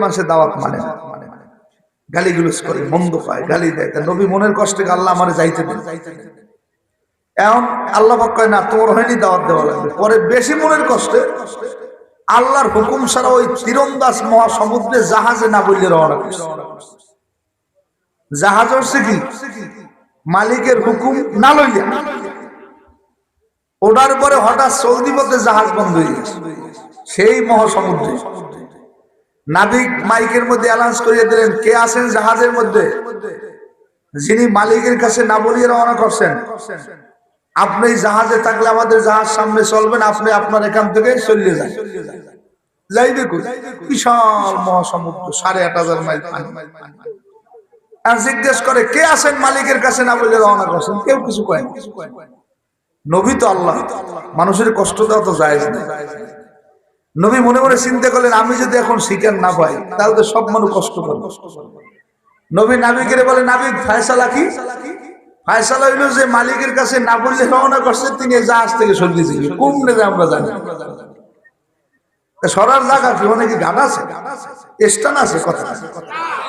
মাসে দাওয়াত মানে গালিগুলোজ করে, মন্দ পায়, গালি দেয়। তা নবী মনের কষ্টে আল্লাহ আমারে যাইতে দেন। এখন আল্লাহ পাক কয় না, তোর হয়নি, দাওয়াত দেওয়া লাগবে। পরে বেশি মনের কষ্টে আল্লাহর হুকুম ছাড়া ওই তীরন্দাজ মহাসমুদ্রে জাহাজে না বললে রওনা করছে। জাহাজ হচ্ছে কি মালিকের হুকুম না লইয়া, ওটার পরে হঠাৎ সৌদি পথে জাহাজ বন্ধ হয়ে গেছে। সেই মহাসমুদ্রে নাবিক মাইকের মধ্যে অ্যানাউন্স করিয়ে দিলেন, কে আছেন জাহাজের মধ্যে, যিনি মালিকের কাছে না বলিয়ে রওনা করছেন, আপনি জাহাজে থাকলে আমাদের জাহাজ সামনে চলবে না, আপনি আপনার এখান থেকে চলে যান। যাই দেখুন বিশাল মহাসমুদ্র, 8,500 মাইল পানি। আর জিজ্ঞেস করে, কে আছেন মালিকের কাছে না বলে রওনা করছেন? কেউ কিছু কয় না। নবী তো আল্লাহ, মানুষের কষ্ট দেওয়া তো জায়েজ না। নবী মনে মনে চিন্তা করলেন, আমি যদি এখন শিকার না পাই তাহলে তো সব মানুষ কষ্ট করবে। নবী নাবিকের বলে, নাবিক ফায়সালা কি? ফায়সালা হইল যে মালিকের কাছে না বললে রওনা করছে, তিনি জাহাজ থেকে সরিয়ে দিলেন। কমনে যে আমরা জানি সরার জায়গা কি, অনেকে গান আছে, স্টান আছে, কথা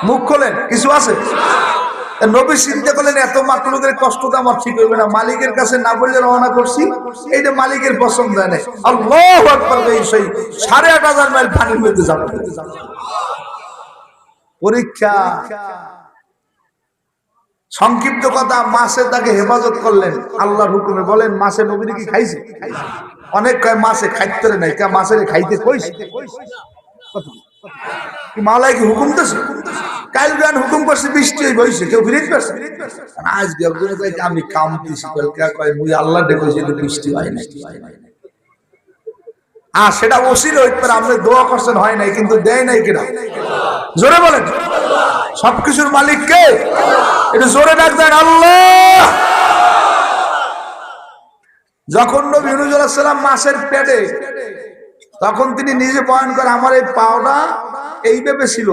মুখ খোলেন, কিছু আছে। নবী চিন্তা করলেন, এত মাকলুকের কষ্ট তো আমার ঠিক হইবে না, মালিকের কাছে না বললে রওনা করছি, এইটা মালিকের পছন্দ হয় না। আল্লাহু আকবার, এই সেই 8,500 মাইল পানির মধ্যে যাবে পরীক্ষা। সংক্ষিপ্ত কথা, মাছে তাকে হেফাজত করলেন আল্লাহর হুকুমে। বলেন, মাছে নবীর কি খাইছে? অনেক কয় মাছে খাইতে নাই, কে মাছের খাইতে কইছে? মাওলাই কি হুকুম দিছে? কাল গান হুকুম করছে, বৃষ্টি হইছে, কেউ ফিরে পারছে? আজকে একজনে কয় আমি কাম দিছি, কালকে কয় মুই আল্লাহ ডেকেছি, বৃষ্টি হয় না। আর সেটা ওসিল হইতে পারে, আপনি দোয়া করছেন হয় নাই, কিন্তু দেয় নাই কিনা? জোরে বলেন, সবকিছুর মালিক কে? এটা জোরে ডাক দেন, আল্লাহ। যখন নবী ইউনূস আলাইহিস সালাম মাছের পেটে, তখন তিনি নিজে বয়ান করে, আমার এই পাওটা এইভাবে ছিল,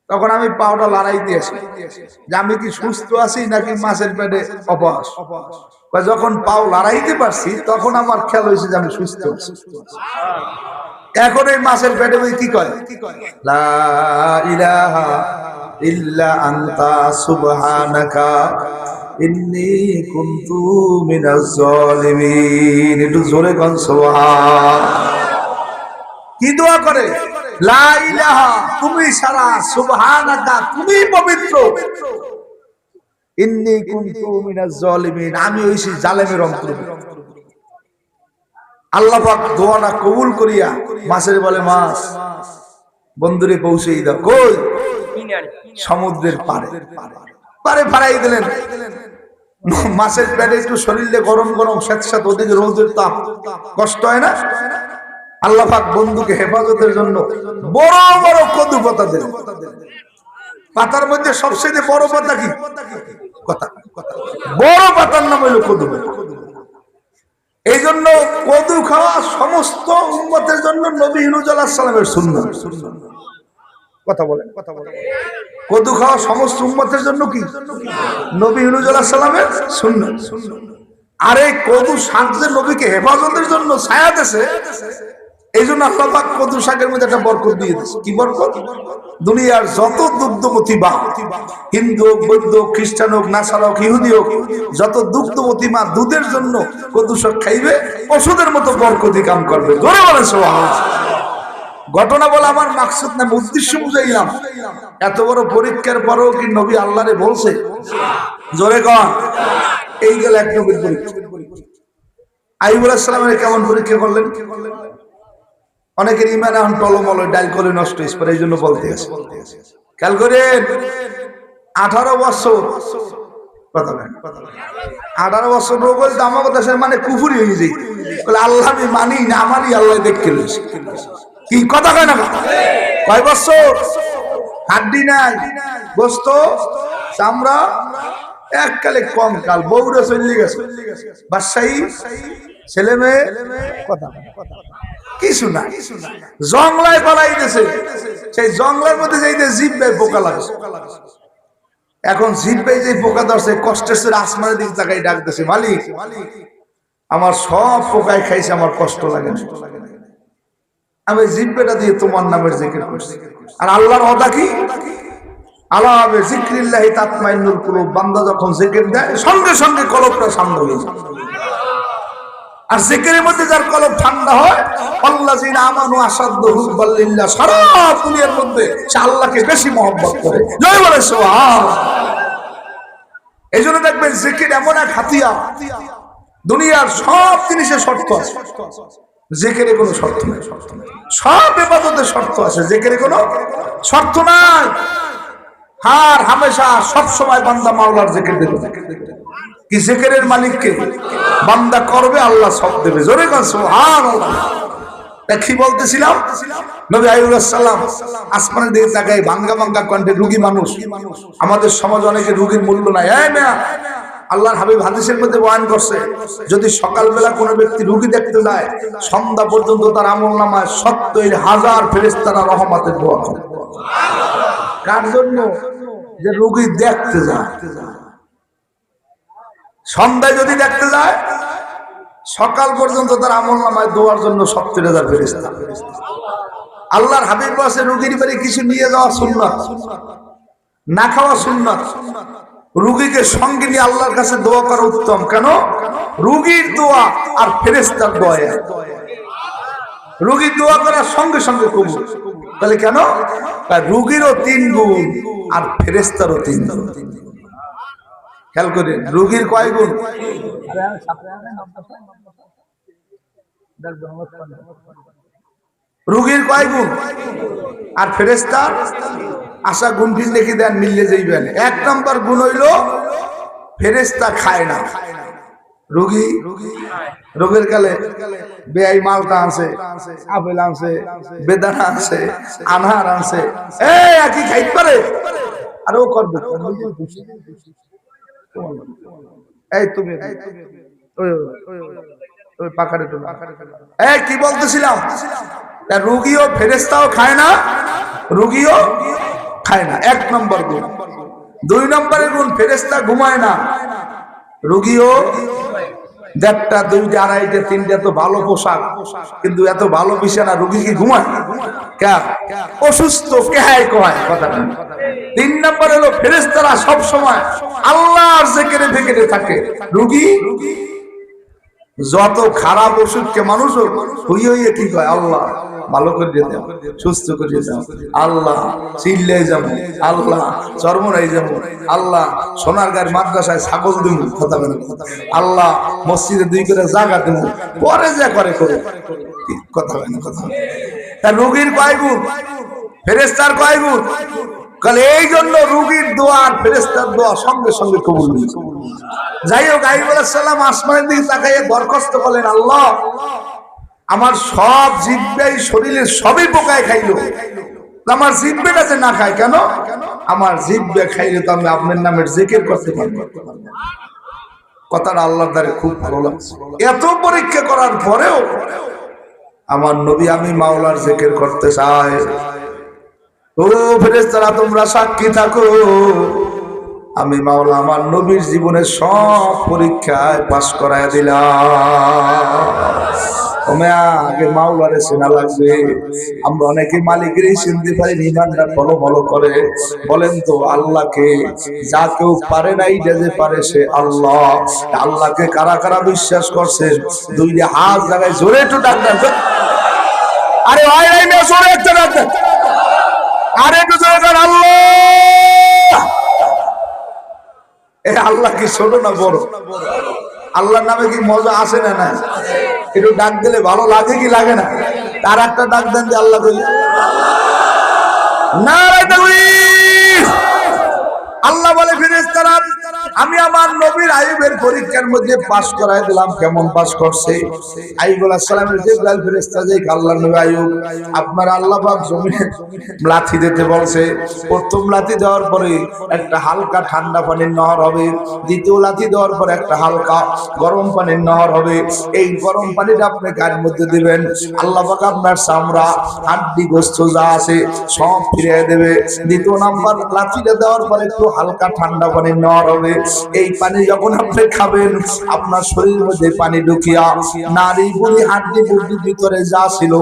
তখন আমি পাওটা লড়াই দিয়েছি যে আমি কি সুস্থ আছি নাকি মাছের পেটে অপহাস। যখন পাও লড়াইতে পারছি, তখন আমার খেয়াল হয়েছে যে আমি সুস্থ আছি। এখন এই মাছের পেটে কি কয়, লা ইলাহা ইল্লা আনতা সুবহানাকা ইন্নী কুনতু মিনাজ জালিমিন। একটু জোরে কোন সুবহান। কি দোয়া করে? লা ইলাহা, তুমি সারা, সুবহানাকা, তুমি পবিত্র, ইন্নী কুনতু মিনাজ জালিমিন, আমি হইছি জালেমের অন্তর্ভুক্ত। আল্লাহ পাক দোয়াটা কবুল করিয়া মাছের বলে, মাছ বন্ধুরে পৌঁছেই দাও। কই? সমুদ্রের পারে। পারে ফারাই দিলেন। মাছের পেটে একটু শরীরে গরম গরম, স্যাঁতস্যাঁত, ওদিকে রোদের তাপ, কষ্ট হয় না? আল্লাহ পাক বন্ধুকে হেফাজতের জন্য বড় বড় কদু পাতা দিলেন। পাতার মধ্যে সবচেয়ে বড় পাতা কি? কথা, বড় পাতার নাম হইল কদু। এই জন্য কদু খাওয়া সমস্ত উম্মতের জন্য নবী ইউনূস আলাইহিস সালামের সুন্নাত। কথা বলেন, কথা বলেন। কদু খাওয়া সমস্ত উম্মতের জন্য কি? নবী ইউনূস আলাইহিস সালামের সুন্নাত। আর এই কদু শাক যে নবীকে হেফাজতের জন্য ছায়া দিয়েছে, এই জন্য আল্লাহ পাক কদু শাকের মধ্যে একটা বরকত দিয়ে দিয়েছে। কি বরকত? দুনিয়ার যত দুগ্ধবতী মা, হিন্দু হোক, বৌদ্ধ হোক, খ্রিস্টান হোক, নাসারা হোক, ইহুদি হোক, যত দুগ্ধবতী মা দুধের জন্য কদু শাক খাইবে, ওষুধের মতো বরকতি কাম করবে। জোরে বলেন সুবহানাল্লাহ। ঘটনা বলা আমার মাকসুদ না, উদ্দেশ্য বুঝাইলাম। এত বড় পরীক্ষার পরেও কি নবী আল্লাহরে বলছে? জোরে কন। এই গেল এক নবীর পরীক্ষা। আইয়ুব আলাইহিস সালামের কেমন পরীক্ষা করলেন? অনেকের ইমান এখন টলমল, ডাল করে নষ্ট হয়েছে, এই জন্য বলতে আছে। খেয়াল করেন, 18 বছর, 18 বছর রোগ হলে আমাকে দেশের মানে কুফুরি হয়ে যায়। আল্লাহ আমি মানি না, আমারই আল্লাহ দেখতে লইছে। কি কথা কয় না? কয় বছর? হাড্ডি নাই, গোস্ত, চামড়া, এককালে কঙ্কাল, বউরে চলে গেছে, বাদশাহী, ছেলে মেয়ে, কথা কিছু না, জংলায় পালাই দিয়েছে। সেই জংলার মধ্যে যাইতে জিব্বায় পোকা লাগছে। এখন জিব্বায় যে পোকা ধরছে, কষ্টের সে আসমানের দিক তাকাই ডাক দিয়েছে, মালিক আমার সব পোকায় খাইছে, আমার কষ্ট লাগে না। আমি জিহ্বাটা দিয়ে তোমার নামের জিকির করছি। আর আল্লাহর ওয়াদা কি? আলা বিযিকরিল্লাহি তাতমাইন্নুল কুলুব, বান্দা যখন জিকির দেয় সঙ্গে সঙ্গে কলবটা ঠান্ডা হয়ে যায়। আর জিকিরের মধ্যে যার কলব ঠান্ডা হয়, আল্লাযিনা আমানু আশাদ্দু হুব্বাল লিল্লাহ, সারা দুনিয়ার মধ্যে সে আল্লাহকে বেশি মহব্বত করে। জয় বলে সুবহানাল্লাহ। এইজন্য দেখবেন জিকির এমন এক হাতিয়ার, দুনিয়ার সব জিনিসের শর্ত আছে, জিকিরে কোনো শর্ত নাই। সব ইবাদতের শর্ত আছে, জিকিরে কোনো শর্ত নাই। হার হামেশা সব সময় বান্দা মাওলার জিকির দেবে। কি জিকিরের মালিককে বান্দা করবে, আল্লাহ সব দেবে। জোরে কোন সুবহানাল্লাহ। কি বলতেছিলাম, নবী আইয়ুব আলাইহিস সালাম আসমানের দিকে তাকায়, ভাঙ্গা ভাঙ্গা কণ্ঠে, রোগী মানুষ। আমাদের সমাজে অনেকে রোগীর মূল্য নাই। এই মিয়া, আল্লাহর হাবিব হাদিসের মধ্যে বয়ান করছে, যদি সকালবেলা কোনো ব্যক্তি রোগী দেখতে যায়, সন্ধ্যা পর্যন্ত তার আমলনামায় ৭০,০০০ ফেরেশতারা রহমতের দোয়া করে। কার জন্য? যে রোগী দেখতে যায়। সন্ধ্যায় যদি দেখতে যায়, সকাল পর্যন্ত তার আমলনামায় দোয়ার জন্য ৭০,০০০ ফেরেশতা। আল্লাহর হাবিব বলেছে, রোগীর বাড়ি কিছু নিয়ে যাওয়া সুন্নাত, না খাওয়া সুন্নাত। রোগীকে সঙ্গে নিয়ে আল্লাহর কাছে দোয়া করা উত্তম। কেন? রোগীর দোয়া আর ফেরেশতার দোয়া, রোগীর দোয়া করার সঙ্গে সঙ্গে কবুল। তাহলে কেন? রোগীরও ৩ গুণ আর ফেরেশতারও ৩ গুণ। খেয়াল করেন, রোগীর কয় গুণ? রোগীর কয় গুণ আর ফেরেশতার? আশা গুণটি লিখে দেন, মিললে যাইবেন। ১ নম্বর গুণ হইল ফেরেশতা খায় না, রোগী রোগের কালে বেআই মালটা আনছে, আপেল আনছে, বেদানা আনছে, আনার আনছে, একই খাইতে পারে। আর ও করবে, এই তুমি ওই পাখারে তো। এই কি বলতেছিলাম, রোগীও ফেরেশতাও খায় না, রোগীও খায় না। ১ নম্বর গুণ। ২ নম্বরের গুণ, ফেরেশতা ঘুমায় না, রোগীও ১টা ২টা ২.৫টা ৩টা তো ভালো পোশাক, কিন্তু এত ভালো বিছানা, রোগী কি ঘুমায়? কে অসুস্থ কে কয় কথাটা। ৩ নম্বর হলো ফেরেশতারা সব সময় আল্লাহর জিকিরে ফিকিরে থাকে, রোগী যত খারাপ ওষুধকে মানুষ হইয়ে হইয়ে কি কয়, আল্লাহ ভালো করে দাও, সুস্থ করে দাও, আল্লাহ চিল্লাই যাবো, আল্লাহ চরমরাই যাবো, আল্লাহ সোনার গায়ের মাদ্রাসায় ছাগল দিব, কথা বলে, আল্লাহ মসজিদে 2 করে জায়গা দেব, পরে যা করে করে, কথা বলে, কথা বলে। তা রোগীর কয় গুণ, ফেরেশতার কয় গুণ? কাল এই জন্য রোগীর দোয়া আর ফেরেশতার দোয়া সঙ্গে সঙ্গে কবুল হয়েছে। যাই হোক, আইয়ুব আলাইহিস সালাম আসমানের দিকে তাকাইয়ে দরখাস্ত করলেন, আল্লাহ আমার সব জিহ্বাই শরীরের সবই পোকায় খাইলো, আমার জিহ্বাটা যে না খায় কেন? আমার জিহ্বা খাইলে তো আমি আপনার নামের জিকির করতে পারবো। কথাটা আল্লাহর দ্বারে খুব ভালো লাগছে। এত পরীক্ষা করার পরেও আমার নবী, আমি মাওলার জিকির করতে চাই। ও ফেরেশতারা তোমরা সাক্ষী থাকো, আমি মাওলা আমার নবীর জীবনের সব পরীক্ষায় পাস করায় দিলাম। আগে মাওলারে চেনা লাগবে। আমরা অনেকে মালিকের চিনতে পারি, ইমানটা ফলো করে। বলেন তো, আল্লাহকে যা কেউ পারে না, এইটা যে পারে সে আল্লাহ। আল্লাহকে কারা কারা বিশ্বাস করছেন? 2 হাত জায়গায় জোরে একটু ডাক দেন। আরে ভাই ভাই মেয়ে জোরে একটা ডাক দেন, আরে একটু জোরে দেন, আল্লাহ। আল্লাহ কি ছোট না বড়? আল্লাহর নামে কি মজা আসে না? না, একটু ডাক দিলে ভালো লাগে কি লাগে না? তার একটা ডাক দেন যে আল্লাহ বলি, নারায়ে তাকবীর। আল্লাহ বলে, ফেরেশতারা আমি আমার নবীর আইয়ুবের পরীক্ষার মধ্যে পাস করায় দিলাম। কেমন পাস করছে? আইয়ুব আলাইহিস সালামের জিবরাইল ফেরেশতা যে আল্লাহর নবী আইয়ুব, আপনার আল্লাহ পাক জমিনে লাথি দিতে বলছে। প্রথম লাথি দেওয়ার পরে একটা হালকা ঠান্ডা পানির নহর হবে, দ্বিতীয় লাথি দেওয়ার পরে একটা হালকা গরম পানির নহর হবে। এই গরম পানিটা আপনি গায়ের মধ্যে দিবেন, আল্লাহ পাক আপনার চামড়া, হাড্ডি, গোশত যা আছে সব ফিরিয়ে দেবে। দ্বিতীয় নাম্বার লাথিটা দেওয়ার পরে একটু হালকা ঠান্ডা পানির নহর হবে, এই পানি যখন আপনি খাবেন আপনার শরীরের মধ্যে পানি ঢুকিয়া নারী বুড়ি হাড্ডি বুদ্ধির ভিতরে যা ছিল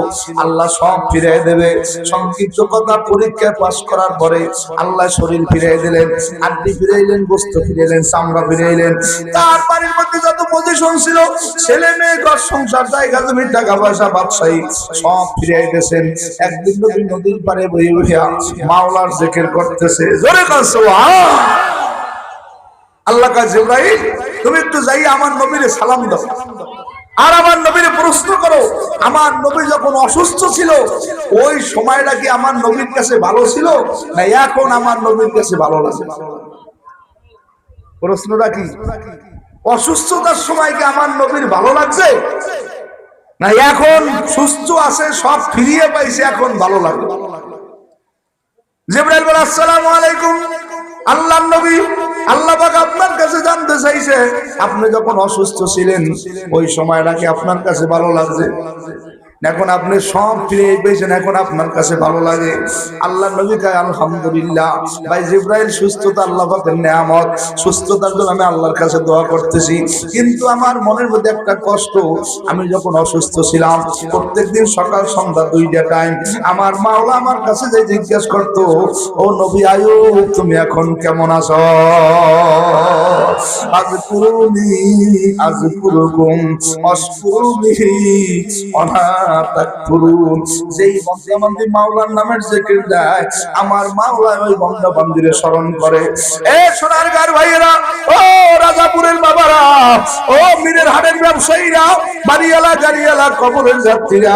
আল্লাহ সব ফিরিয়ে দেবে। সংক্ষিপ্ত কথা, পরীক্ষা পাস করার পরে আল্লাহ শরীর ফিরিয়ে দিলেন, হাড্ডি ফিরাইলেন, গোস্ত ফিরাইলেন, চামড়া ফিরাইলেন। তার বাড়ির মধ্যে যত পজিশন ছিল, ছেলে মেয়ে, ঘর সংসার, জায়গা জমি, টাকা পয়সা, ব্যবসায়ী সব ফিরিয়ে দিয়েছেন। একদিন নবী নদীর পাড়ে বসে বসে মাওলার জিকির করতেছে। জোরে কর সুবহান। আল্লাহ কয় জিবরাইল তুমি একটু যাই আমার নবীরে সালাম দাও আর আমার নবীরে প্রশ্ন করো, আমার নবী যখন অসুস্থ ছিল ওই সময়টা কি আমার নবীর কাছে ভালো ছিল না এখন আমার নবীর কাছে ভালো লাগে? প্রশ্নটা কি? অসুস্থতার সময় কি আমার নবীর ভালো লাগছে না এখন সুস্থ আছে, সব ফিরিয়ে পাইছে, এখন ভালো লাগে? জিবরাইল বলে আসসালামু আলাইকুম। আল্লাহর নবী, আল্লাহ পাক আপনার কাছে জানতে চাইছে আপনি যখন অসুস্থ ছিলেন ওই সময়টা কি আপনার কাছে ভালো লাগছে? এখন আপনি সব ফিরে পেয়েছেন, এখন আপনার কাছে ভালো লাগে? আল্লাহ নবী কয় আলহামদুলিল্লাহ। ভাই জিবরাইল, সুস্থতা আল্লাহ পাকের নেয়ামত, সুস্থতার জন্য আমি আল্লাহর কাছে দোয়া করতেছি, কিন্তু আমার মনের মধ্যে একটা কষ্ট। আমি যখন অসুস্থ ছিলাম প্রত্যেকদিন সকাল সন্ধ্যা 2টা টাইম আমার মাওলা আমার কাছে যে জিজ্ঞেস করতো, ও নবী আয়ুব তুমি এখন কেমন আছো? আযকুরুনি আযকুরুকুম ওয়াশকুরুনি ওয়ালা তাকফুরুন। যেই বান্দা মাওলার নামের জিকির দেয় আমার মাওলা ওই বান্দা বান্দিরে স্মরণ করে। এ সোনার গার ভাইয়েরা, ও রাজাপুরের বাবারা, ও মীরের হাটের ব্যবসায়ীরা, বাড়িওয়ালা গাড়িওয়ালা, কবরের যাত্রীরা,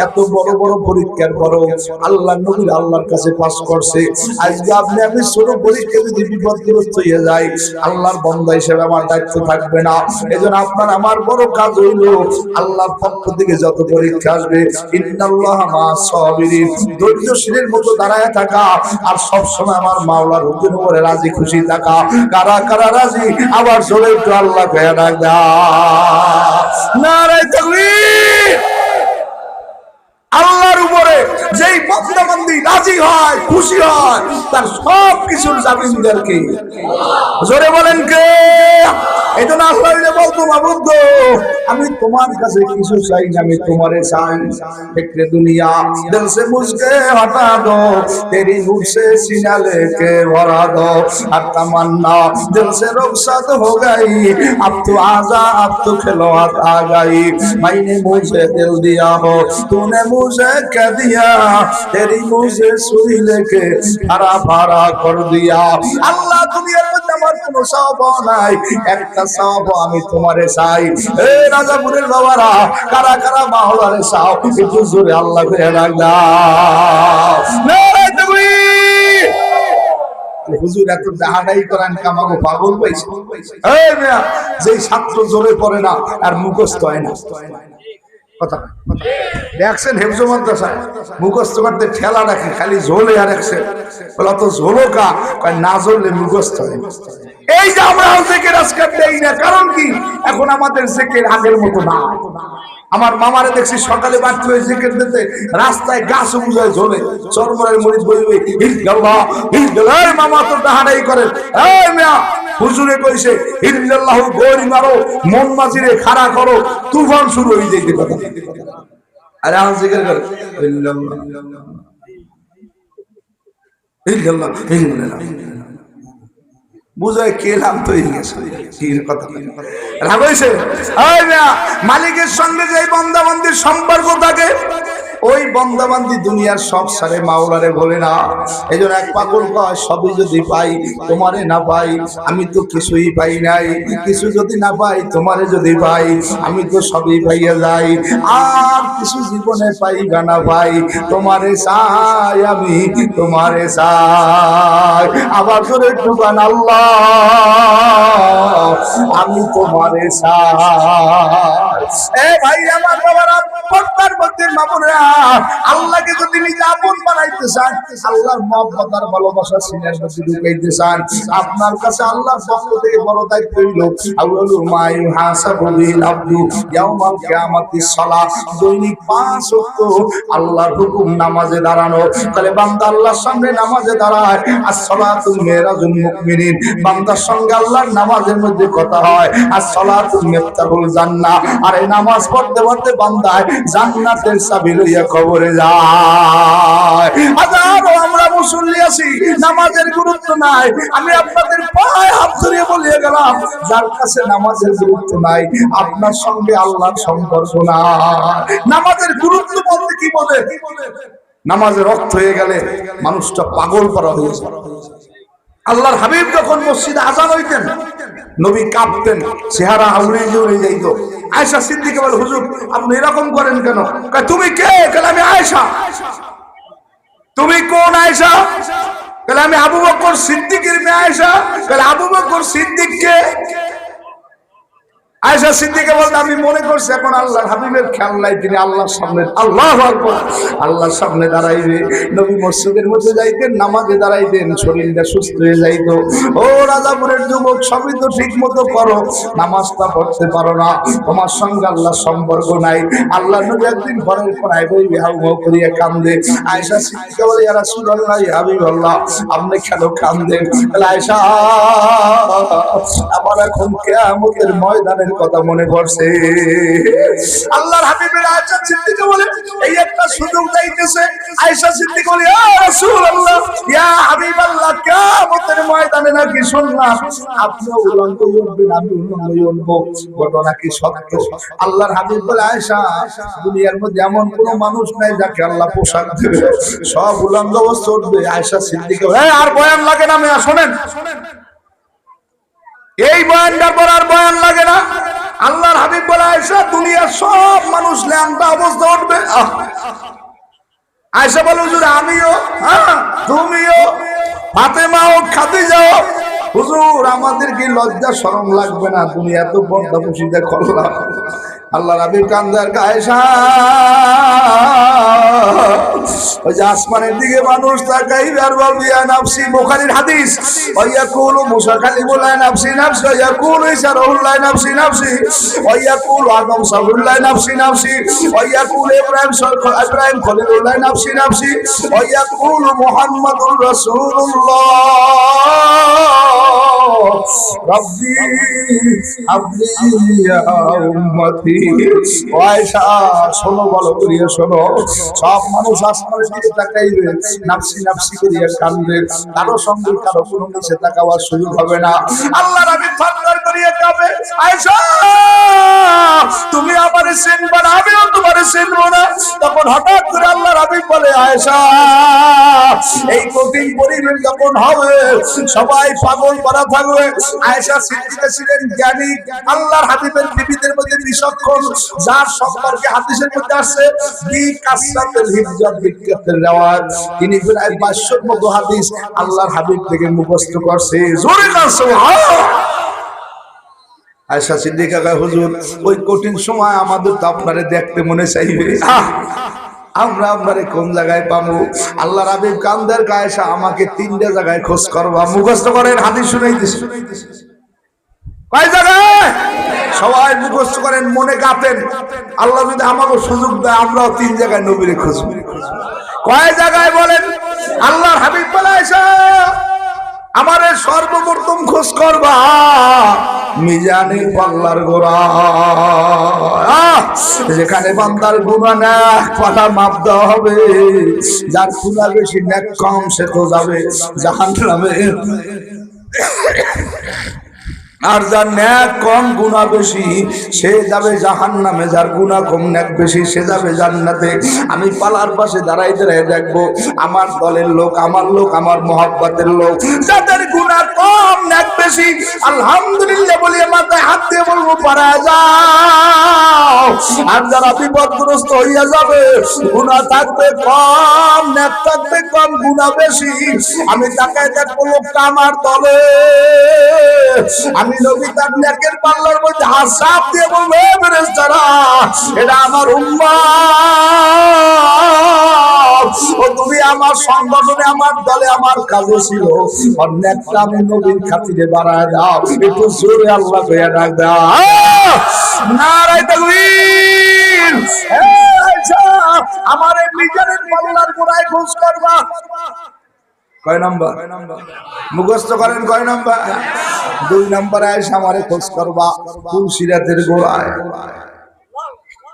এত বড় বড় পরীক্ষার পরও আল্লাহ নবীর আল্লাহর কাছে পাস করছে। আজকে আপনি আমি ছোট পরীক্ষা যদি বিপদগ্রস্ত হয়ে যায় আল্লাহর বান্দা হিসেবে আমার দায়িত্ব থাকবে না। এজন্য আপনার আমার বড় কাজ হইল আল্লাহর পক্ষ থেকে যত পরীক্ষা আসবে ইন্নাল্লাহা মা'আস সাবিরিন, ধৈর্যশীলের মতো দাঁড়ায় থাকা আর সব সময় আমার মাওলার হুকুমের উপরে রাজি খুশি থাকা। কারা কারা রাজি আবার জোরে একটু আল্লাহ কইয়া ডাক দাও। নারে তাকবীর। আল্লাহর উপরে যেই বান্দা-বান্দী রাজি হয়, খুশি হয়, তার সব কিছুর জামিনদার কে? জোরে বলেন কে? এজন্য আল্লাহ বলতো মাবুদ আমি তোমার কাছে কিছু চাই না, আমি তোমারে চাই। ফিক্রে দুনিয়া দিল সে মুঝকে হটা দো, তেরি নূর সে सीना लेके भरा दो, আর तमन्ना दिल से रुखसत हो गई, अब तो आजा अब तो खिलौत आ गई, मैंने मुझे दिल दिया हो तूने मुझे कह दिया, तेरी मुझे सुई लेके हरा भरा कर दिया। আল্লাহ দুনিয়ার মধ্যে আমার কোনো সওয়াব নাই, একটা সওয়াব আমি তোমারে চাই। এ রাজাপুরের বাবারা, কারা কারা মাওলারে চাও একটু জোরে আল্লাহ করে ডাক দাও। নারে তাকবীর। হুজুর এত দাহাদাই করেন কামাগো পাগল পাইছে? এই মিয়া, যেই ছাত্র জোরে পড়ে না আর মুখস্থ হয় না, কথা দেখছেন হেফজ মাদ্রাসায় মুখস্থ করতে ঠেলা রাখি, খালি ঝোলে আর একসে বলা তো ঝোলকা না ঝরলে মুখস্থ হয়। এই যে আমরা জিকির আজকাল দেই না, কারণ কি এখন আমাদের জিকির আগের মতো না। আমার মামারে দেখছি সকালে বাড়তে হয়ে জিকির দিতে রাস্তায় গাছ বুঝায় ঝোলে চরমরের মরিচ বলবে ইল্লাল্লাহ ইল্লাল্লাহ। মামা তো দাহাড়াই করেন। এই মিয়া, হুজুরে কইছে ইল্লাল্লাহু গরি মারো, মন মাঝিরে খাড়া করো, তুফান শুরু হয়ে যাইতে কথা। আরে আন জিকির করে ইল্লাল্লাহ ইল্লাল্লাহ ইল্লাল্লাহ বুঝায় কেলাম তো রাগ হয়েছে। মালিকের সঙ্গে যে বান্দাবান্দির সম্পর্ক থাকে ওই বান্দাবান্দি দুনিয়ার সব সারে মাওলারে বলে না। এই জন্য এক পাগল কয় সবই যদি পাই তোমারে না পাই আমি তো কিছুই পাই নাই, কিছু যদি না পাই তোমারে যদি পাই আমি তো সবই পাইয়া যাই। আর কিছু জীবনে পাইবা না ভাই, তোমারে চাই আমি তোমারে চাই। আবার ধরে টুকান আল্লাহ আমি তোমারে চাই। এ ভাই আমার বাবারা, পর্দার মধ্যে মামুনেরা, আল্লাহকে যদি নিজে আপন বানাইতে চান, আল্লাহর মহব্বত আর ভালোবাসা সিনার মধ্যে ঢুকাইতে চান, আপনার কাছে আল্লাহর পক্ষ থেকে বড় দায়িত্ব হইল আউয়ালু মা ইউহাসাবু বিল আবদু ইয়াউমাল কিয়ামাতিস সালাহ। দৈনিক 5 ওয়াক্ত আল্লাহর হুকুম নামাজে দাঁড়ানো। তাহলে বান্দা আল্লাহর সামনে নামাজে দাঁড়ায়, as-সালাতু মিরাজুল মুমিনিন, বান্দার সঙ্গে আল্লাহর নামাজের মধ্যে কথা হয়। as-সালাতু মিফতাহুল জান্নাহ, আর এই নামাজ পড়তে পড়তে বান্দায় জান্নাতের চাবি লইয়া কবরে যায়। হাজারো আমরা মুসল্লি আছি, নামাজের গুরুত্ব নাই। আমি আপনাদের পায়ে হাত ধরে বলিয়ে গেলাম, যার কাছে নামাজের গুরুত্ব নাই, আপনার সঙ্গে আল্লাহর সম্পর্ক নাই। নামাজের গুরুত্ব বলতে কি বলে? নামাজের অর্থ হয়ে গেলে মানুষটা পাগল করা হয়েছে। আল্লাহর হাবিব যখন মসজিদে আযান হইতেন, নবী কাঁপতেন, চেহারা আউড়ে জুড়ে যাইত। আয়েশা সিদ্দিকা বলে, হুজুর আপনি এরকম করেন কেন? তুমি কে? আমি আয়েশা। তুমি কোন আয়েশা? আমি আবু বকর সিদ্দিকের মেয়ে আয়েশা। আবু বকর সিদ্দিক কে? আয়েশা সিদ্দিকা বলতে, আমি মনে করছি এখন আল্লাহর হাবিবের খেয়াল নাই, তিনি আল্লাহর সামনে, আল্লাহু আকবার, আল্লাহর সামনে দাঁড়াইবে। নবী মসজিদের মধ্যে যাইতেন, নামাজে দাঁড়াইতেন, শরীরটা সুস্থ হয়ে যাইতো। ও রাজাপুরের যুবক, সবই তো ঠিক মতো করো, নামাজটা পড়তে পারো না, তোমার সঙ্গে আল্লাহর সম্পর্ক নাই। আল্লাহ নবী একদিন ঘরের কোনায় বই হাউ হাউ করিয়া কান্দে। আয়েশা সিদ্দিকা বলে, ইয়া রাসূলুল্লাহ, ইয়া হাবিবাল্লাহ, আপনি কেন কান্দেন? আয়েশা, আমার এখন কিয়ামতের ময়দানের কথা মনে পড়ছে। আল্লাহর হাবিবের আয়েশা সিদ্দিকা বলে, এই একটা সুযোগ যাইতেছে। আয়েশা সিদ্দিকা বলে, ইয়া রাসূলুল্লাহ, ইয়া হাবিবাল্লাহ, কিয়ামতের ময়দানে নাকি শুনলাম আপনি উলঙ্গ হবেন, আমি উলঙ্গ হব, ঘটনা কি সত্য? আল্লাহর হাবিব বলে, আয়েশা, দুনিয়ার মধ্যে এমন কোন মানুষ নাই যাকে আল্লাহ পোশাক দেবে, সব উলঙ্গ অবস্থা উঠবে। আয়েশা সিদ্দিকা বলে, আর বয়ান লাগে না, মেয়া শোনেন, এই বয়ানটার পর আর বয়ান লাগে না। আল্লাহর হাবিব বলে, আয়েশা, দুনিয়ার সব মানুষ ল্যাংটা অবস্থা উঠবে। আয়েশা বলে, হুজুর আমিও, তুমিও, ফাতেমাও, খাদিজাও। হুজুর আমাদের কি লজ্জা শরম লাগবে না? দুনিয়া তো পর্দা পুশিদা করলাম। আল্লাহর হাবিব কান্দার, আয়েশা, ওই যে আসমানের দিকে মানুষ তাকাইবে আর বলবে, ইয়া নাফসি, বুখারীর হাদিস, ওয়ায়াকুলু মুসা কালিমুল্লাহ নাফসি নাফসি, ওয়ায়াকুলু ঈসা রুহুল্লাহ নাফসি নাফসি, ওয়ায়াকুলু আদম সাল্লাল্লাহু নাফসি নাফসি, ওয়ায়াকুলু ইব্রাহিম খলিলুল্লাহ নাফসি নাফসি, ওয়ায়াকুলু মুহাম্মাদুর রাসূলুল্লাহ রাব্বি হাবলি ইয়া উম্মতি। আয়েশা, শোনো, ভালো করিয়া শোনো, সব মানুষ আসমানের দিকে তাকাইবে, নাফসি নাফসি করিয়া কাঁদবে, কারো সঙ্গে কারো কোনো নিচে তাকাবার সুযোগ হবে না। আল্লাহর হাবিব ফারদার করিয়া কাঁদে, আয়েশা, তুমি আমারে চিনবা না, আমিও তোমারে চিনব না। তখন হঠাৎ করে আল্লাহর হাবিব বলে, আয়েশা, এই কঠিন পরিবেশ যখন হবে, সবাই পাগল করা থাকবে। আয়েশা সিদ্দিকা ছিলেন জ্ঞানী, আল্লাহর হাবিবের বিবিদের মধ্যে বিচক্ষণ, যার সম্পর্কে হাদিসের মধ্যে আসছে বিকাসরাতুল হিফজাত বিকাতের রিওয়ায়াত, তিনি প্রায় 500 মতো হাদিস আল্লাহর হাবিব থেকে মুখস্থ করছে। জোরে না সুবহানাল্লাহ। আয়েশা সিদ্দিকা কয়, হুজুর ওই কঠিন সময় আমাদের তো আপনারে দেখতে মনে চাইবে, আমরা আপনারে কোন জায়গায় পাবো? আল্লাহর হাবিব কান্দার, আয়েশা, আমাকে 3টা জায়গায় খোঁজ করবা, মুখস্থ করেন, হাদিস শুনাইতেছি। কয় জায়গায়? সবাই মুখস্থ করেন, মনে গাতেন, আল্লাহ যদি আমাকে সুযোগ দেয় আমরাও 3 জায়গায় নবীরে খুঁজব। কয় জায়গায় বলেন? আল্লাহর হাবিব বলে, আয়েশা, আমারে সর্বপ্রথম খোঁজ করবা মিজানের পাল্লার গোড়ায়, যেখানে বান্দার গুনাহ না পাল্লা মাপ দেওয়া হবে। যার গুনাহ বেশি, নেক কম, সে তো যাবে জাহান্নামে, আর যার নেক কম গুনাহ বেশি সে যাবে জাহান্নামে, যার গুনাহ কম নেক বেশি সে যাবে জান্নাতে। আমি পালার পাশে দাঁড়াই দাঁড়াই দেখবো আমার দলের লোক, আমার মহব্বতের লোক, যাদের গুনাহ কম নেক বেশি, আলহামদুলিল্লাহ বলিয়ে মাথায় হাত দিয়ে বলবো, পারা যাও। আর যারা বিপদগ্রস্ত হইয়া যাবে, গুনাহ থাকবে কম, নেক থাকবে কম, গুনাহ বেশি, আমি তাকায় দেখবো লোকটা আমার দলে। আমি নবী তার নেকের পাল্লার মধ্যে হাত চাপ দিয়ে বলবো, হে ফেরেশতারা, এটা আমার উম্মত, ও তুমি আমার সংগঠনে, আমার দলে, আমার কাজে ছিল, অনেকটা আমি নবীর খাতিরে বাড়ায় দাও। একটু জোরে আল্লাহ কইয়া ডাক দাও, নারায়ে তাকবীর। আমার এই মিজানের পাল্লার গোড়ায় খোঁজ করবা। কয় নাম্বার? মুখস্থ করেন কয় নাম্বার? 2 নম্বরে এসে আমারে খোঁজ করবা তুলসিরাতের গোড়ায়।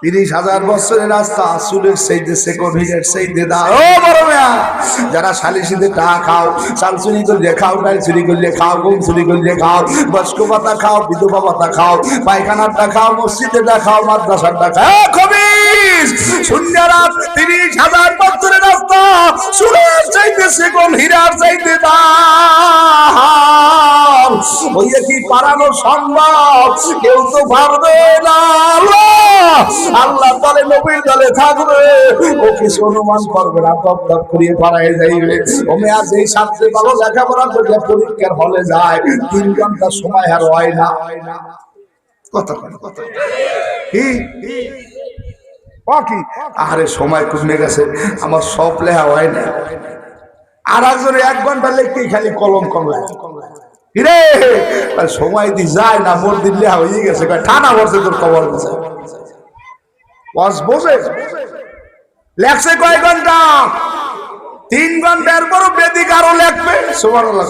30,000 বছরের রাস্তা, চুলের চাইতে সেকন্ড হিটের চাইতে দাও। ও বড় মিয়া, যারা সালিশিতে টাকা খাও, চাল চুরি করলে খাও, ডাল চুরি করলে খাও, গম চুরি করলে খাও, বস্ক পাতা খাও, বিধবা পাতা খাও, পায়খানারটা খাও, মসজিদেরটা খাও, মাদ্রাসারটা খাও, খবিস সুন্দরা 30,000 বছরের রাস্তা, চুলের চাইতে সেকন্ড হীরার চাইতে দাও। ওইটা কি পারানো সম্ভব? কেউ তো পারবে না। আল্লাহ দলে নবীর দলে থাকবে, ও কিছু অনুমান করবে না, দপ দপ করিয়ে পাড়ায় যাইবে। ও মেয়া যেই ছাত্রে ভালো লেখাপড়া করলে পরীক্ষার হলে যায়, 3 ঘন্টা সময় আর হয় না। কথা কি আরে সময় কমে গেছে, আমার সব লেখা হয় না। আর একজনে 1 ঘন্টা লিখতেই খালি কলম কমলায়, কিরে সময় দি যায় না, মোর দিন লেখা হয়ে গেছে, ঠানা বসে তোর খবর বসে বসে লেখছে কয় ঘন্টা? 3 ঘন্টার পরও বেদিক আরো লেখবে, সুবহানাল্লাহ।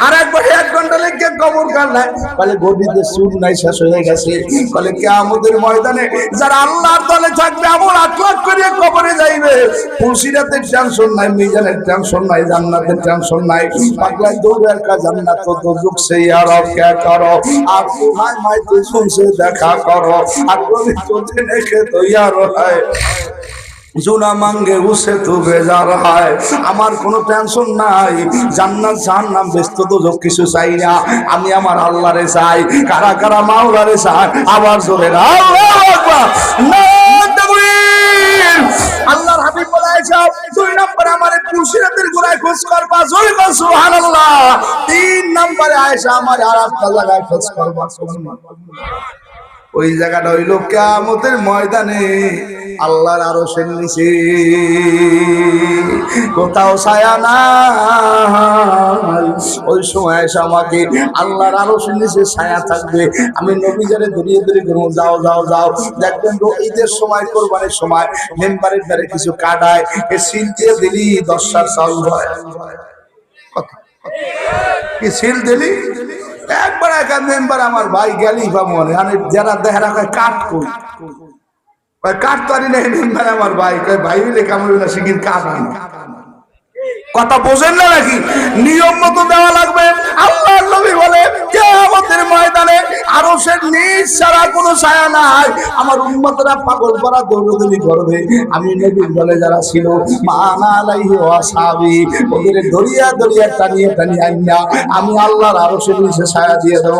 আর একবার 1 ঘন্টা লিখে কবর কাল নাই, বলে গদিতে সুর নাই, শেষ হয়ে গেছে। বলে কিয়ামতের ময়দানে যারা আল্লাহর দলে থাকবে, আমল আখলাক করে কবরে যাইবে, ফুলসিরাতের টেনশন নাই, মিজানের টেনশন নাই, জান্নাতের টেনশন নাই। পাগলায় দৌড়ার কা জান্নাত তো দুজক সে আর কে করো, আর ভাই মাই তুই শুনছে দেখা করো, আর তুমি চলতে রেখে তো ইয়ারো হয় জুনা মাঙ্গে উসে তু বেজার হয়। আমার কোনো টেনশন নাই, জান্নাত জাহান্নাম ব্যস্ত তো কিছু চাই না, আমি আমার আল্লাহরে চাই। কারা কারা মাওলারে চাই? আবার জোরে না আল্লাহু আকবার, নারায়ে তাকবীর। আল্লাহর হাবিব বলেছে 2 নম্বরে আমারে পুলসিরাতের গোড়ায় খোঁজ করবা, জোরে বল সুবহানাল্লাহ। 3 নম্বরে আয়েশা আমার আর একটা জায়গায় খোঁজ করবা, সুবহানাল্লাহ। ওই জায়গাটা হইল কিয়ামতের ময়দানে আল্লাহর আরশের নিচে, কোথাও ছায়া নাই। ওই সময় এসে আমাকে আল্লাহর আরশের নিচে ছায়া থাকবে। আমি নবী যারে ধরিয়ে ধরে ঘুরবো, যাও যাও যাও। দেখবেন ঈদের সময়, কোরবানির সময় মেম্বারের দ্বারে কিছু কাটায়, এ সিল দিয়ে দিলি 10 সার চাউল হয়। কি সিল দিলি? একবার এক মেম্বার আমার ভাই গেলি বা মনে যারা দেহরা কয় কাট কই, কাট তো আনি না মেম্বার আমার ভাই কয় ভাই মিলে কামড় না শিখির কাট আনি। কথা বোঝেন না নাকি? নিয়ম মতো দেওয়া লাগবে। আল্লাহর নবী বলে কিয়ামতের ময়দানে আরশের নিচ ছাড়া কোনো ছায়া নাই। আমার উম্মতরা পাগল করা দৌড়দৌড়ি করবে। আমি নবীর দলে যারা ছিল মানা আলাইহি ওয়া সাহাবী, ওদের দরিয়া দরিয়া টানিয়ে টানিয়ে আইনা আমি আল্লাহর আরশের নিচে ছায়া দিয়ে দেব।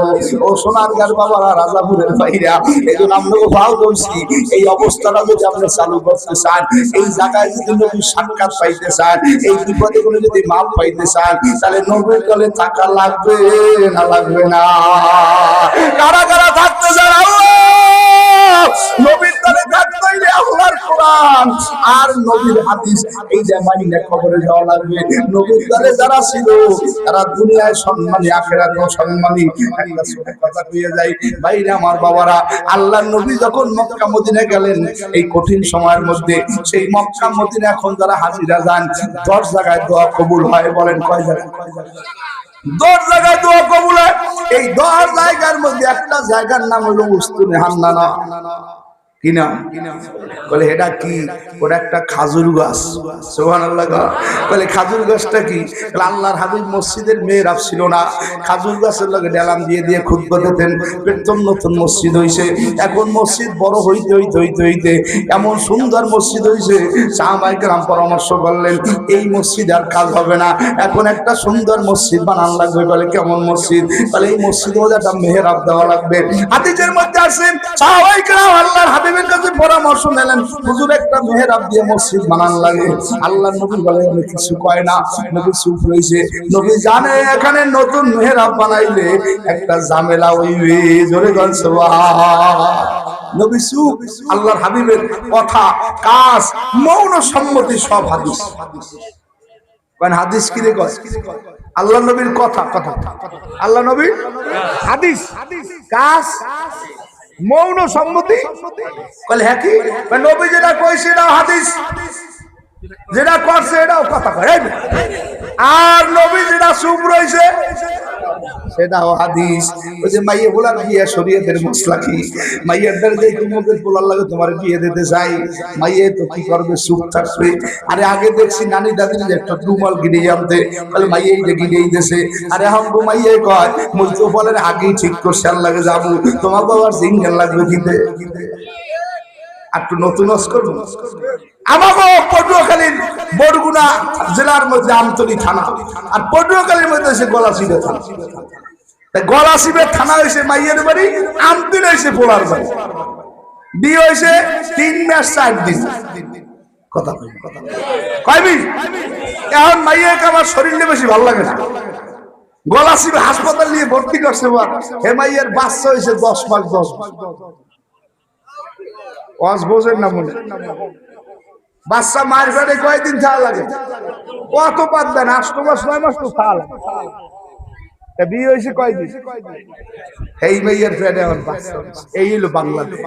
ও সোনারগাঁর বাবারা, রাজাপুরের ভাইরা, এজন্য আমরা ভাও করছি, এই অবস্থাটা যদি আপনি চালু করতে চান, এই জায়গায় যদি নবীর সাক্ষাৎ পাইতে চান, এই বিপদে যদি মাল পাইতে চান, তাহলে নবীর দলে থাকা লাগবে না লাগবে না? কারা কারা থাকতে চান? আল্লাহ নবীর দলে থাকতে হইলে আল্লাহর কোরআন আর নবীর হাদিস এই যে মাইনে খবরে যাওয়া লাগবে। নবীর দলে যারা ছিল তারা দুনিয়ায় সম্মানী, আখিরাতেও সম্মানী। একটা ছোট কথা কইয়া যাই ভাইরা আমার বাবারা, আল্লাহর নবী যখন মক্কা মদিনা গেলেন এই কঠিন সময়ের মধ্যে, সেই মক্কা মদিনা এখন যারা হাজিরা যান 10 জায়গায় দোয়া কবুল হয়। বলেন কয় জায়গায়? 10 জায়গায় দোয়া কবুল হয়। এই 10 জায়গার মধ্যে একটা জায়গার নাম হলো উস্তুনে হান্নানা। কি নাম? বলে এটা কি? ওটা একটা খাজুর গাছ। সুবহানাল্লাহ। বলে খাজুর গাছটা কি? আল্লাহর হাবিব মসজিদের মেহরাব ছিল না, খাজুর গাছের লগে ডেলাম দিয়ে দিয়ে খুতবা দিতেন। প্রথম নতুন মসজিদ হইছে, এখন মসজিদ বড় হইতে হইতে হইতে হইতে এমন সুন্দর মসজিদ হইছে, সাহাবায়ে কেরাম পরামর্শ করলেন এই মসজিদ আর কাজ হবে না, এখন একটা সুন্দর মসজিদ বানান লাগবে। বলে কেমন মসজিদ? বলে এই মসজিদের মধ্যে একটা মেহরাব দেওয়া লাগবে। হাদিসের মধ্যে আছে সাহাবায়ে কেরাম আল্লাহর হাবিবের কাছে পরামর্শ নিলেন, হুজুর একটা মেহরাব দিয়ে মসজিদ বানান লাগে। আল্লাহ নবী বলে আমি কিছু কয় না। নবী চুপ রইছে। নবী জানে এখানে নতুন মেহরাব বানাইলে একটা ঝামেলা হইবে। জোরে বল সুবহানাল্লাহ। নবী চুপ। আল্লাহর হাবিবের কথা, কাজ, মৌন সম্মতি সব হাদিস। কোন হাদিস কি রে কয়? আল্লাহ নবীর কথা, কথা আল্লাহ নবীর হাদিস, কাজ, মৌন সম্মতি। বলে হ্যাঁ কি নবী যেটা কইছে এটা হাদিস, যেটা করছে এটাও কথা কয়। আর নবী যেটা চুপ রইছে সেটাও হাদিস। ওই যে মাইয়ে বলার বিয়ে শরীয়তের মশলা কি? মাইয়ের দরজে তোমাদের বলার লাগে তোমার বিয়ে দিতে চাই, মাইয়ে তো কি করবে? চুপ থাকবে। আরে আগে দেখছি নানি দাদির একটা রুমাল গিরে আনতে, বলে মাইয়ে এইটা গিরেই দিয়েছে। আরে এখন মাইয়ে কয় মুই তো বলের আগেই ঠিক করছে আর লাগে যাবো, তোমার বাবার সিঙ্গেল লাগবে দিতে। একটু নতুন করবো। আমাকে পটুয়াখালীর বরগুনা জেলার মধ্যে আমতলী থানা, আর পটুয়াখালীর মধ্যে এসে গলাচিপা থানা। গলাচিপা থানা হয়েছে মাইয়ের বাড়ি, আমতলী হয়েছে পোলার বাড়ি। বিয়ে হয়েছে 3 মাস 4 দিন। কথা কয়বি এখন মাইয়াকে আমার শরীরে বেশি ভালো লাগে না। গলাচিপা হাসপাতাল নিয়ে ভর্তি করছে। হে মাইয়ের বাচ্চা হয়েছে 10 মাস 10 বোঝেন না মনে। বাচ্চা মায়ের পেটে কয়দিন থাকা লাগে? কত বাদ দেন, 8 মাস 9 মাস তো থাকা লাগে। বিয়ে হয়েছে কয়দিন? এই মেয়ের পেটে আমার বাচ্চা। এই হলো বাংলাদেশ।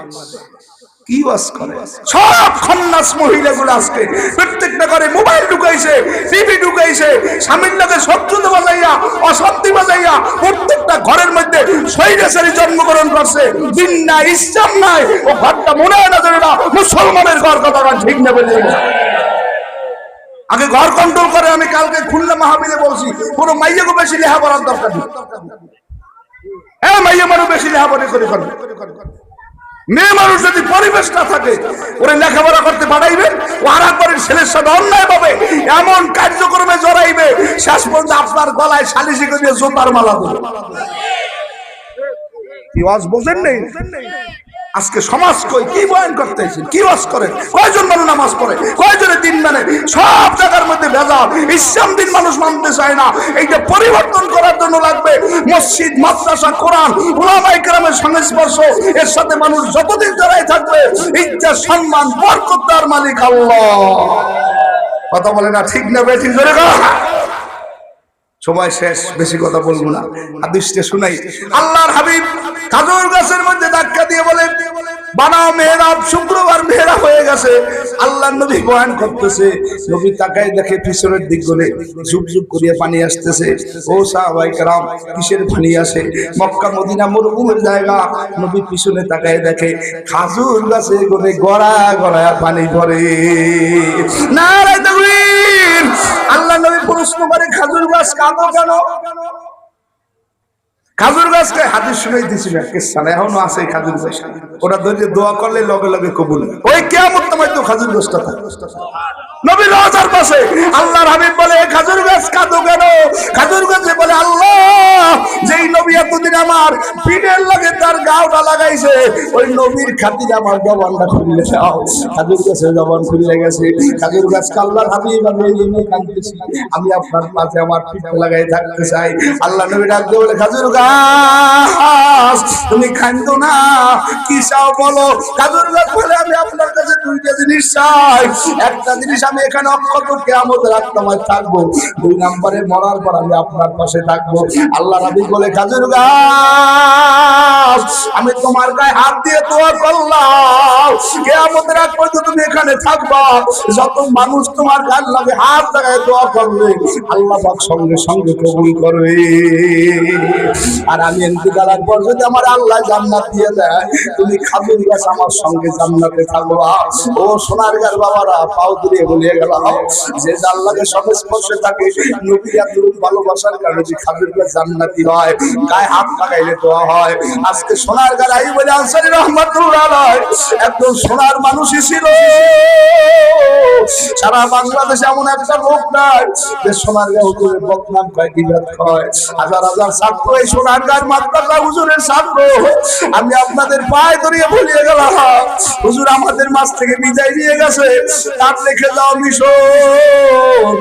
কি ওয়াজ করে সব খন্নাস মহিলাগুলো আজকে প্রত্যেকটা ঘরে মোবাইল ঢুকাইছে, টিভি ঢুকাইছে, স্বামীর লগে শত্রুতা বাজাইয়া, অশান্তি বাজাইয়া প্রত্যেকটা ঘরের মধ্যে সৈরাচারী জন্মগ্রহণ করছে। দিন নাই, ইসলাম নাই, ও ঘরটা মনে হয় না যেন না মুসলমানের ঘর। কথা ঠিক না বলে আগে ঘর কন্ট্রোল করে। আমি কালকে খুলনা মাহফিলে বলছি কোনো মাইয়াকে বেশি লেখাপড়ার দরকার নেই। হ্যাঁ মাইয়া মানুষ বেশি লেখাপড়া করে করবে। মেয়ে মানুষ যদি পরিবেশ না থাকে ওরে লেখাপড়া করতে পাঠাইবে, ও আর একবারের ছেলের সাথে অন্যায় পাবে, এমন কার্যক্রমে জড়াইবে শেষ পর্যন্ত আপনার গলায় সালিশি করে দিয়ে জোতার মালা দেবে। কি ওয়াজ বোঝেন নেই? আজকে সমাজ কই কি বয়ান করতেছেন? কি ওয়াজ করে? কয়জন মানুষ নামাজ পড়ে? কয়জনে দিন মানে? সব জায়গার মধ্যে ভেজাল। ইসলাম দিন মানুষ মানতে চায় না। এইটা পরিবর্তন করার জন্য লাগবে মসজিদ, মাদ্রাসা, কোরআন, উলামায়ে কেরামের সংস্পর্শ। এর সাথে মানুষ যতদিন জড়াই থাকবে ইজ্জত, সম্মান, বরকত তার মালিক আল্লাহ। কথা বলে না ঠিক না বেঠিক জোরে কথা। সময় শেষ, বেশি কথা বলবো না। হাদিসটা শুনাই। আল্লাহর হাবিব খেজুর গাছের মধ্যে ধাক্কা দিয়ে বলে বানাও মেহরাব। শুক্রবার মেহরাব হয়ে গেছে। আল্লাহর নবী বয়ান করতেছে। নবী তাকায় দেখে পিছনের দিক করে ঝুপ ঝুপ করিয়া পানি আসতেছে। ও সাহাবায়ে কেরাম কিসের পানি আসে? মক্কা মদিনা মরুভূমির জায়গা। নবী পিছনে তাকায় দেখে খেজুর গাছে করে গড়া গড়া পানি পড়ে। নারে তাকবীর। আল্লাহ নবী প্রশ্ন করে খেজুর গাছ কাঁদো কেন? খেজুর গাছকে হাদিস শুনাই দিছিল এখনো আছে খেজুর গাছ। ওটা ধরে দোয়া করলে লগে লগে কবুল। ওই কিয়ামত তোমায় তো খেজুর গাছটা থাকে নবী রওজার পাশে। আল্লাহর হাবিব বলে খেজুর গাছ কাঁদো কেন? খেজুর গাছে বলে আল্লাহ যেই নবী এতদিন আমার পিঠের লাগে তার গাওটা লাগাইছে, ওই নবীর খাতিরে আমার জবানটা খুলে দাও। খেজুর গাছে জবান খুলে গেছে। খেজুর গাছ আল্লাহর হাবিব আমি এমনি কাঁদতেছি, আমি আপনার পাশে আমার পিঠে লাগাই থাকতে চাই। আল্লাহ নবী ডাকতে বলে খেজুর গাছ তুমি কাঁদো না, কি চাও বলো? খেজুর গাছ বলে আমি আপনার কাছে 2টা জিনিস চাই। একটা জিনিস আমি এখানে অক্ষত কিয়ামত রাত তোমায় থাকবো, 2 নম্বরে মরার পর আমি আপনার পাশে থাকবো। আল্লাহ রাবি বলে খেজুর গাছ আমি তোমার গায়ে হাত দিয়ে দোয়া করলাম, কিয়ামত রাত পর্যন্ত তুমি এখানে থাকবা। যত মানুষ তোমার গায়ে লাগে হাত লাগায় দোয়া করবে আল্লাহ পাক সঙ্গে সঙ্গে কবুল করবে। আর আমি ইন্তেকালের পর যদি আমার আল্লাহ জান্নাত দিয়ে দেয়, তুমি খেজুর গাছ আমার সঙ্গে জান্নাতে থাকবা। ও সোনার গার বাবারা পাও দিয়ে বলিয়ে গেলাম যে আল্লাহকে সংস্পর্শে থাকে নবী এত ভালোবাসার কারণে যে খেজুর গাছ জান্নাতি হয়, গায়ে হাত লাগাইলে দোয়া হয়। আজকে সোনারগাঁর আইয়ুব আনসারী রাহমাতুল্লাহ আলাইহি একজন সোনার মানুষই ছিল। সারা বাংলাদেশে এমন একটা লোক নাই যে সোনারগাঁ হুজুরের বদনাম কয়, গীবত কয়। হাজার হাজার ছাত্র এই সোনারগাঁর মাদ্রাসা হুজুরের ছাত্র। আমি আপনাদের পায়ে ধরিয়ে ভুলিয়ে গেলাম, হুজুর আমাদের মাঝ থেকে বিদায় নিয়ে গেছে, তার রেখে যাও মিশন।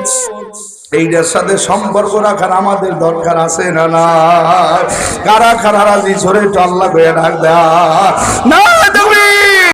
এইটার সাথে সম্পর্ক রাখার আমাদের দরকার আছে না? না কারা কারা রাজি ঝরে আল্লাহ করে ডাক দেয়া না।